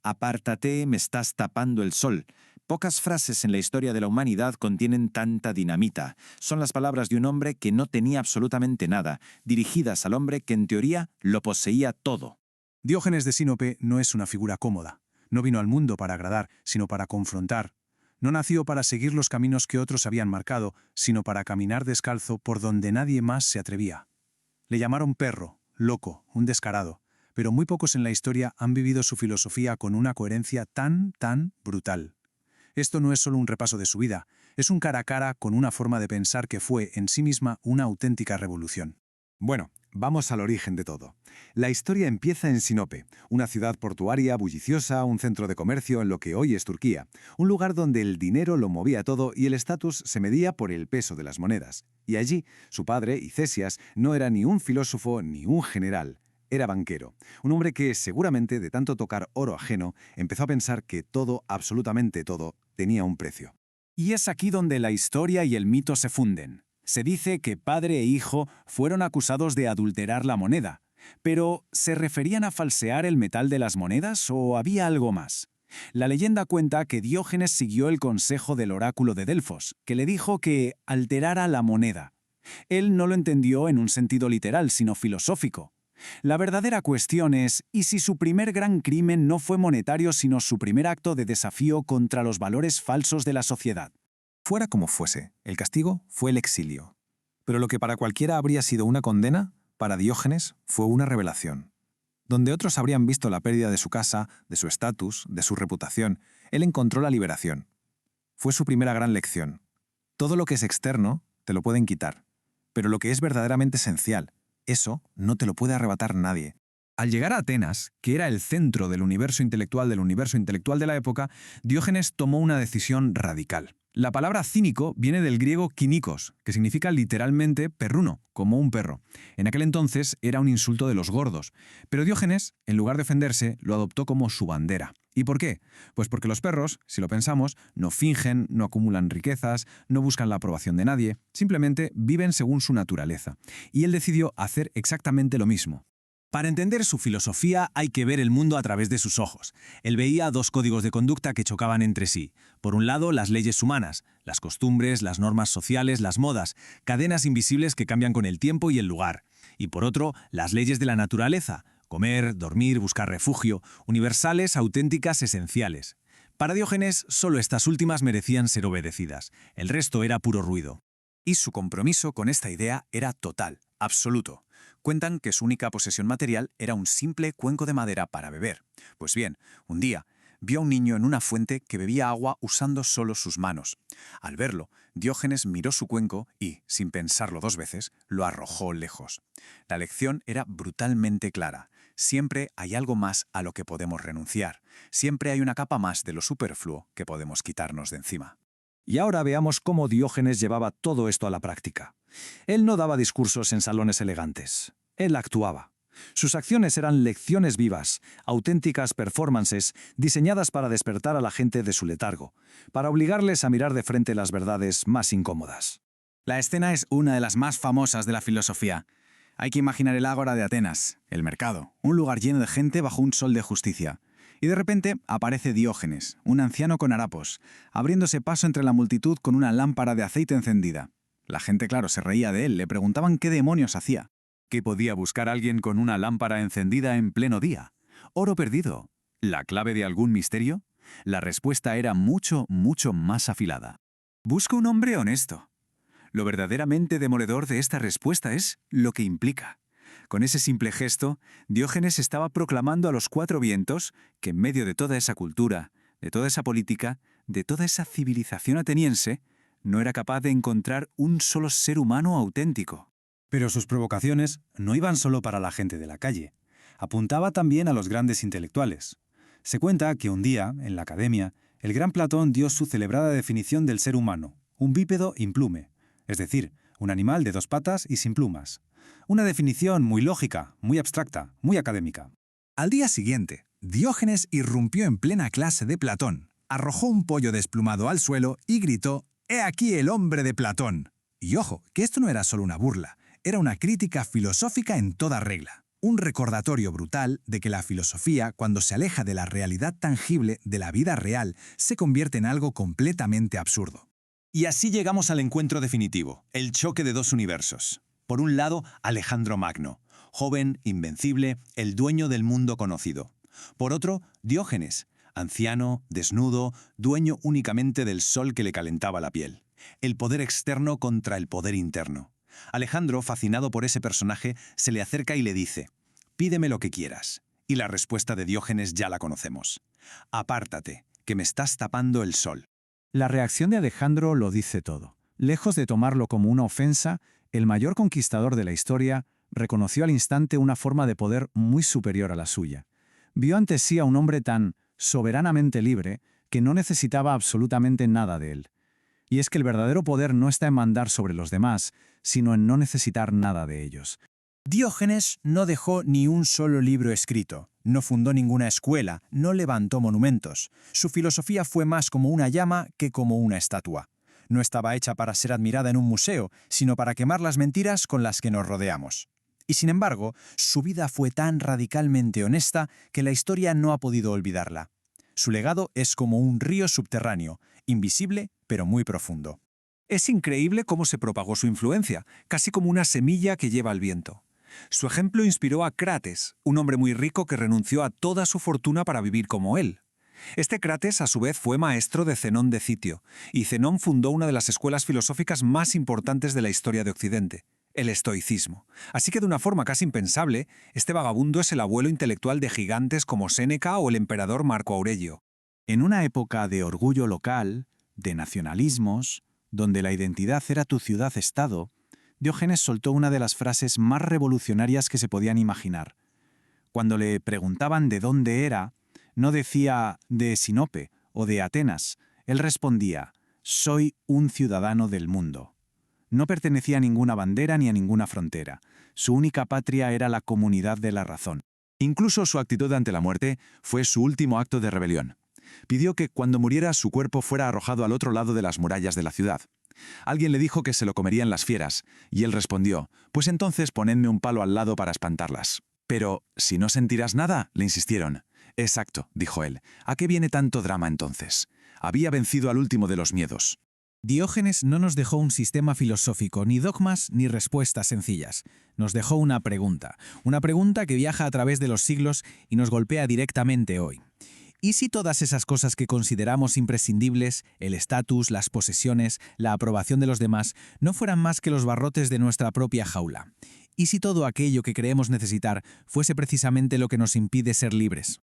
Apártate, me estás tapando el sol. Pocas frases en la historia de la humanidad contienen tanta dinamita. Son las palabras de un hombre que no tenía absolutamente nada, dirigidas al hombre que en teoría lo poseía todo. Diógenes de Sinope no es una figura cómoda. No vino al mundo para agradar, sino para confrontar. No nació para seguir los caminos que otros habían marcado, sino para caminar descalzo por donde nadie más se atrevía. Le llamaron perro, loco, un descarado, pero muy pocos en la historia han vivido su filosofía con una coherencia tan brutal. Esto no es solo un repaso de su vida, es un cara a cara con una forma de pensar que fue en sí misma una auténtica revolución. Bueno, vamos al origen de todo. La historia empieza en Sinope, una ciudad portuaria bulliciosa, un centro de comercio en lo que hoy es Turquía, un lugar donde el dinero lo movía todo y el estatus se medía por el peso de las monedas. Y allí, su padre, Icesias, no era ni un filósofo ni un general. Era banquero, un hombre que, seguramente de tanto tocar oro ajeno, empezó a pensar que todo, absolutamente todo, tenía un precio. Y es aquí donde la historia y el mito se funden. Se dice que padre e hijo fueron acusados de adulterar la moneda. Pero, ¿se referían a falsear el metal de las monedas o había algo más? La leyenda cuenta que Diógenes siguió el consejo del oráculo de Delfos, que le dijo que alterara la moneda. Él no lo entendió en un sentido literal, sino filosófico. La verdadera cuestión es, ¿y si su primer gran crimen no fue monetario, sino su primer acto de desafío contra los valores falsos de la sociedad? Fuera como fuese, el castigo fue el exilio. Pero lo que para cualquiera habría sido una condena, para Diógenes fue una revelación. Donde otros habrían visto la pérdida de su casa, de su estatus, de su reputación, él encontró la liberación. Fue su primera gran lección. Todo lo que es externo te lo pueden quitar, pero lo que es verdaderamente esencial, eso no te lo puede arrebatar nadie. Al llegar a Atenas, que era el centro del universo intelectual de la época, Diógenes tomó una decisión radical. La palabra cínico viene del griego kinikos, que significa literalmente perruno, como un perro. En aquel entonces era un insulto de los gordos, pero Diógenes, en lugar de ofenderse, lo adoptó como su bandera. ¿Y por qué? Pues porque los perros, si lo pensamos, no fingen, no acumulan riquezas, no buscan la aprobación de nadie, simplemente viven según su naturaleza. Y él decidió hacer exactamente lo mismo. Para entender su filosofía hay que ver el mundo a través de sus ojos. Él veía dos códigos de conducta que chocaban entre sí. Por un lado, las leyes humanas, las costumbres, las normas sociales, las modas, cadenas invisibles que cambian con el tiempo y el lugar. Y por otro, las leyes de la naturaleza, comer, dormir, buscar refugio, universales, auténticas, esenciales. Para Diógenes, solo estas últimas merecían ser obedecidas. El resto era puro ruido. Y su compromiso con esta idea era total, absoluto. Cuentan que su única posesión material era un simple cuenco de madera para beber. Pues bien, un día, vio a un niño en una fuente que bebía agua usando solo sus manos. Al verlo, Diógenes miró su cuenco y, sin pensarlo dos veces, lo arrojó lejos. La lección era brutalmente clara. Siempre hay algo más a lo que podemos renunciar. Siempre hay una capa más de lo superfluo que podemos quitarnos de encima. Y ahora veamos cómo Diógenes llevaba todo esto a la práctica. Él no daba discursos en salones elegantes. Él actuaba. Sus acciones eran lecciones vivas, auténticas performances diseñadas para despertar a la gente de su letargo, para obligarles a mirar de frente las verdades más incómodas. La escena es una de las más famosas de la filosofía. Hay que imaginar el ágora de Atenas, el mercado, un lugar lleno de gente bajo un sol de justicia. Y de repente aparece Diógenes, un anciano con harapos, abriéndose paso entre la multitud con una lámpara de aceite encendida. La gente, claro, se reía de él, le preguntaban qué demonios hacía. ¿Qué podía buscar alguien con una lámpara encendida en pleno día? ¿Oro perdido? ¿La clave de algún misterio? La respuesta era mucho más afilada. Busco un hombre honesto. Lo verdaderamente demoledor de esta respuesta es lo que implica. Con ese simple gesto, Diógenes estaba proclamando a los cuatro vientos que en medio de toda esa cultura, de toda esa política, de toda esa civilización ateniense, no era capaz de encontrar un solo ser humano auténtico. Pero sus provocaciones no iban solo para la gente de la calle. Apuntaba también a los grandes intelectuales. Se cuenta que un día, en la academia, el gran Platón dio su celebrada definición del ser humano, un bípedo implume, es decir, un animal de dos patas y sin plumas. Una definición muy lógica, muy abstracta, muy académica. Al día siguiente, Diógenes irrumpió en plena clase de Platón, arrojó un pollo desplumado al suelo y gritó: «¡He aquí el hombre de Platón!». Y ojo, que esto no era solo una burla, era una crítica filosófica en toda regla. Un recordatorio brutal de que la filosofía, cuando se aleja de la realidad tangible de la vida real, se convierte en algo completamente absurdo. Y así llegamos al encuentro definitivo, el choque de dos universos. Por un lado, Alejandro Magno, joven, invencible, el dueño del mundo conocido. Por otro, Diógenes, anciano, desnudo, dueño únicamente del sol que le calentaba la piel. El poder externo contra el poder interno. Alejandro, fascinado por ese personaje, se le acerca y le dice: «Pídeme lo que quieras». Y la respuesta de Diógenes ya la conocemos: «Apártate, que me estás tapando el sol». La reacción de Alejandro lo dice todo. Lejos de tomarlo como una ofensa, el mayor conquistador de la historia reconoció al instante una forma de poder muy superior a la suya. Vio ante sí a un hombre tan soberanamente libre que no necesitaba absolutamente nada de él. Y es que el verdadero poder no está en mandar sobre los demás, sino en no necesitar nada de ellos. Diógenes no dejó ni un solo libro escrito, no fundó ninguna escuela, no levantó monumentos. Su filosofía fue más como una llama que como una estatua. No estaba hecha para ser admirada en un museo, sino para quemar las mentiras con las que nos rodeamos. Y sin embargo, su vida fue tan radicalmente honesta que la historia no ha podido olvidarla. Su legado es como un río subterráneo, invisible pero muy profundo. Es increíble cómo se propagó su influencia, casi como una semilla que lleva el viento. Su ejemplo inspiró a Crates, un hombre muy rico que renunció a toda su fortuna para vivir como él. Este Crates, a su vez, fue maestro de Zenón de Citio, y Zenón fundó una de las escuelas filosóficas más importantes de la historia de Occidente, el estoicismo. Así que de una forma casi impensable, este vagabundo es el abuelo intelectual de gigantes como Séneca o el emperador Marco Aurelio. En una época de orgullo local, de nacionalismos, donde la identidad era tu ciudad-estado, Diógenes soltó una de las frases más revolucionarias que se podían imaginar. Cuando le preguntaban de dónde era, no decía de Sinope o de Atenas. Él respondía: «Soy un ciudadano del mundo». No pertenecía a ninguna bandera ni a ninguna frontera. Su única patria era la comunidad de la razón. Incluso su actitud ante la muerte fue su último acto de rebelión. Pidió que cuando muriera su cuerpo fuera arrojado al otro lado de las murallas de la ciudad. Alguien le dijo que se lo comerían las fieras, y él respondió: «Pues entonces ponedme un palo al lado para espantarlas». «Pero, si no sentirás nada», le insistieron. «Exacto», dijo él. «¿A qué viene tanto drama entonces? Había vencido al último de los miedos». Diógenes no nos dejó un sistema filosófico, ni dogmas, ni respuestas sencillas. Nos dejó una pregunta que viaja a través de los siglos y nos golpea directamente hoy. ¿Y si todas esas cosas que consideramos imprescindibles, el estatus, las posesiones, la aprobación de los demás, no fueran más que los barrotes de nuestra propia jaula? ¿Y si todo aquello que creemos necesitar fuese precisamente lo que nos impide ser libres?